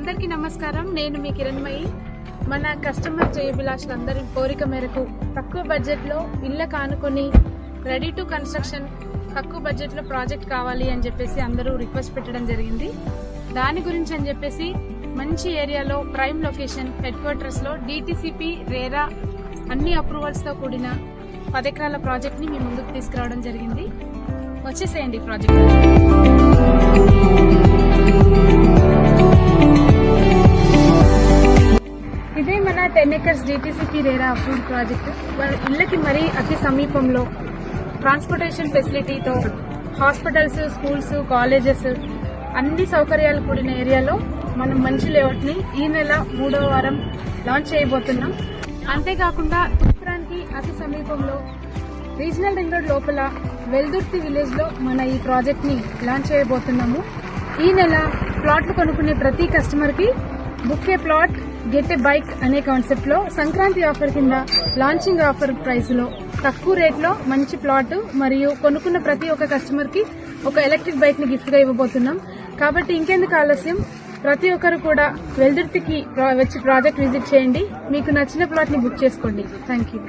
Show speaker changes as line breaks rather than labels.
అందరికీ నమస్కారం. నేను మీ కిరణ్మయి. మన కస్టమర్ శ్రేయోభిలాషులందరి కోరిక మేరకు తక్కువ బడ్జెట్లో ఇళ్ళ కానుకొని రెడీ టు కన్స్ట్రక్షన్ తక్కువ బడ్జెట్లో ప్రాజెక్ట్ కావాలి అని చెప్పేసి అందరూ రిక్వెస్ట్ పెట్టడం జరిగింది. దాని గురించి అని చెప్పేసి మంచి ఏరియాలో ప్రైమ్ లొకేషన్ హెడ్ క్వార్టర్స్ లో DTCP రేరా అన్ని అప్రూవల్స్ తో కూడిన 10 ఎకరాల ప్రాజెక్ట్ ని మీ ముందుకు తీసుకురావడం జరిగింది. వచ్చేసేయండి ప్రాజెక్ట్. ఇదే మన 10 acres DTCP RERA approved project. ఇళ్ళకి మరీ అతి సమీపంలో ట్రాన్స్పోర్టేషన్ ఫెసిలిటీతో హాస్పిటల్స్, స్కూల్స్, కాలేజెస్ అన్ని సౌకర్యాలు కూడిన ఏరియాలో మనం మంచి లేఅవుట్ ని ఈ నెల 3వ వారం లాంచ్ చేయబోతున్నాం. అంతేకాకుండా తూప్రాన్కి అతి సమీపంలో రీజనల్ రింగ్ రోడ్ లోపల వెల్దుర్తి విలేజ్ లో మన ఈ ప్రాజెక్ట్ ని లాంచ్ చేయబోతున్నాము. ఈ నెల ప్లాట్లు కొనుక్కునే ప్రతి కస్టమర్ కి book A plot get a bike అనే కాన్సెప్ట్ లో సంక్రాంతి ఆఫర్ కింద లాంచింగ్ ఆఫర్ ప్రైస్ లో తక్కువ రేట్ లో మంచి ప్లాట్ మరియు కొనుక్కున్న ప్రతి ఒక్క కస్టమర్ కి ఒక ఎలక్ట్రిక్ బైక్ ని గిఫ్ట్ గా ఇవ్వబోతున్నాం. కాబట్టి ఇంకెందుకు ఆలస్యం, ప్రతి ఒక్కరు కూడా వెల్దుర్తికి వచ్చి ప్రాజెక్ట్ విజిట్ చేయండి. మీకు నచ్చిన ప్లాట్ ని బుక్ చేసుకోండి. Thank you.